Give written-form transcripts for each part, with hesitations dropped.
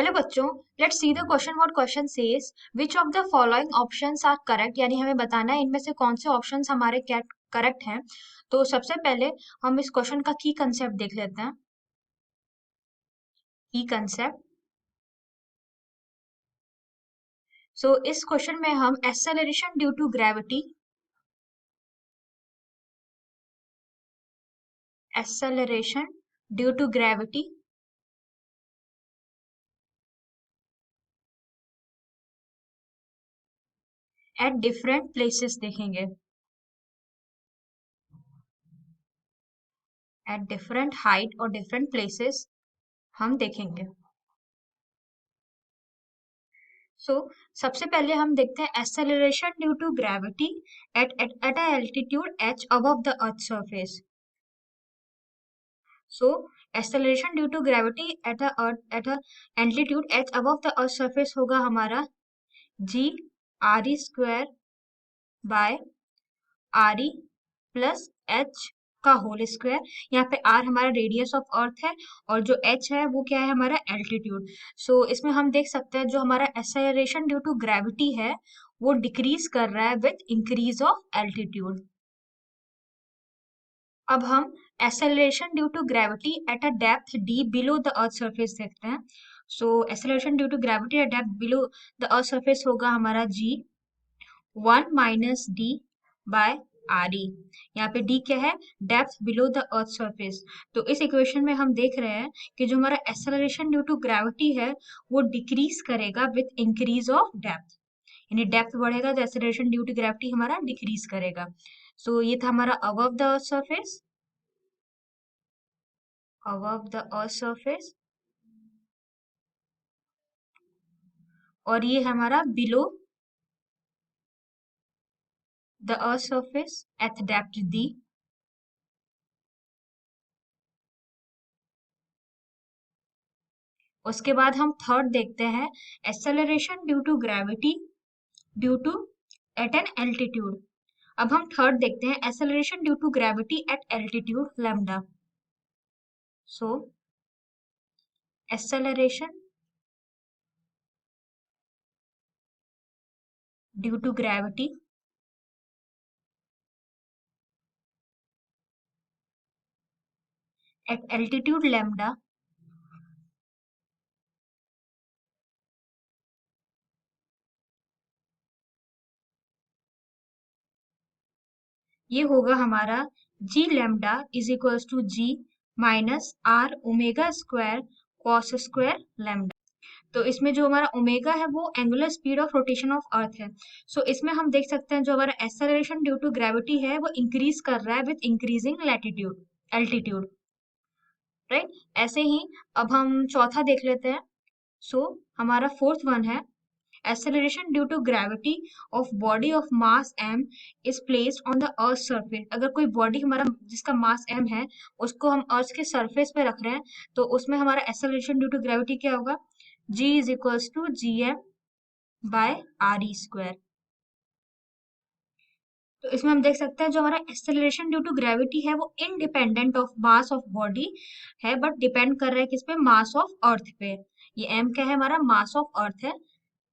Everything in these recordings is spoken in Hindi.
हेलो बच्चों, let's see the question. What question says which of the following options are correct, यानी हमें बताना है इनमें से कौन से ऑप्शंस हमारे करेक्ट हैं। तो सबसे पहले हम इस क्वेश्चन का की कंसेप्ट देख लेते हैं। की कंसेप्ट। सो इस क्वेश्चन में हम acceleration due to gravity, acceleration due to gravity at different places देखेंगे, एट डिफरेंट हाइट और डिफरेंट प्लेसेस हम देखेंगे। सो सबसे पहले हम देखते हैं acceleration due to gravity at a altitude h above the earth surface. So acceleration due to gravity at a altitude h above the earth surface होगा हमारा g r e square by r e plus h का होल स्क्वायर। यहाँ पे r हमारा रेडियस ऑफ अर्थ है और जो h है वो क्या है, हमारा एल्टीट्यूड। सो इसमें हम देख सकते हैं जो हमारा एक्सेलरेशन ड्यू टू ग्रेविटी है वो डिक्रीज कर रहा है विथ इंक्रीज ऑफ एल्टीट्यूड। अब हम acceleration due to gravity at a depth d below the earth surface देखते हैं। So acceleration due to gravity at depth below the earth surface होगा हमारा g 1 - d by R E. यहाँ पे d क्या है, depth below the earth surface. तो इस इक्वेशन में हम देख रहे हैं कि जो हमारा एक्सेलरेशन ड्यू टू ग्रेविटी है वो डिक्रीज करेगा विथ इंक्रीज ऑफ डेप्थ, यानी डेप्थ बढ़ेगा तो एक्सेलरेशन ड्यू टू ग्रेविटी हमारा डिक्रीज करेगा। सो ये था हमारा above the earth surface, above the earth surface, और ये हमारा below the earth surface at depth D. उसके बाद हम थर्ड देखते हैं acceleration due to gravity due to at an altitude. अब हम थर्ड देखते हैं acceleration due to gravity at altitude lambda. So acceleration due to gravity at altitude lambda ये होगा हमारा g lambda is equals to g minus r omega square cos square lambda. तो इसमें जो हमारा ओमेगा है वो angular speed of rotation of earth है। सो इसमें हम देख सकते हैं जो हमारा एक्सेलरेशन ड्यू टू ग्रेविटी है वो इंक्रीज कर रहा है with increasing latitude altitude, right. ऐसे ही अब हम चौथा देख लेते हैं। सो हमारा फोर्थ वन है acceleration due to gravity of body of mass m is placed on the earth surface। अगर कोई बॉडी हमारा जिसका मास m है उसको हम अर्थ के सरफेस पे रख रहे हैं तो उसमें हमारा acceleration ड्यू टू ग्रेविटी क्या होगा, g is equals to G M by R E square. तो इसमें हम देख सकते हैं जो हमारा एक्सेलरेशन ड्यू टू ग्रेविटी है वो independent of mass of body है, बट डिपेंड कर रहा है किस पे, मास ऑफ अर्थ पे। ये m क्या है, हमारा मास ऑफ अर्थ है,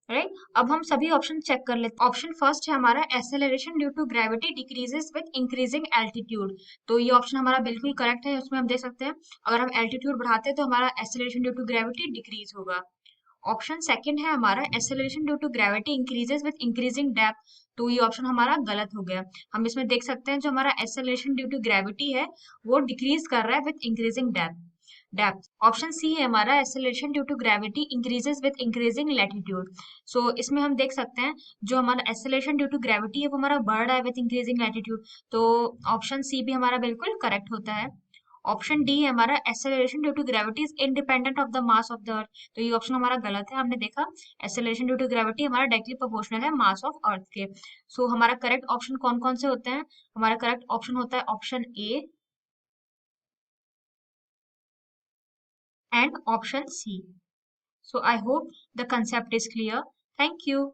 राइट। अब हम सभी ऑप्शन चेक कर लेते हैं। ऑप्शन फर्स्ट है हमारा acceleration due to gravity decreases with increasing altitude. तो ये ऑप्शन हमारा बिल्कुल करेक्ट है। उसमें हम देख सकते हैं अगर हम एल्टीट्यूड बढ़ाते हैं तो हमारा acceleration due to gravity decrease होगा। ऑप्शन सेकंड है हमारा acceleration due to gravity increases with increasing depth. तो ये ऑप्शन हमारा गलत हो गया। हम इसमें देख सकते हैं जो हमारा एक्सेलरेशन ड्यू टू ग्रेविटी है वो डिक्रीज कर रहा है with increasing depth. Option C है हमारा acceleration due to gravity increases with increasing latitude. So इसमें हम देख सकते हैं जो हमारा एक्सेलरेशन ड्यू टू ग्रेविटी है वो हमारा बढ़ रहा है विद इंक्रीजिंग लैटिट्यूड। तो ऑप्शन सी भी हमारा बिल्कुल करेक्ट होता है। ऑप्शन डी है हमारा acceleration due to gravity is independent of the mass of the earth. तो ये ऑप्शन हमारा गलत है। हमने देखा एक्सेलरेशन ड्यू टू ग्रेविटी हमारा डायरेक्टली प्रोपोर्शनल है मास ऑफ अर्थ के। सो हमारा करेक्ट ऑप्शन कौन कौन से होते हैं, हमारा करेक्ट ऑप्शन होता है option A and option C. So I hope the concept is clear. Thank you.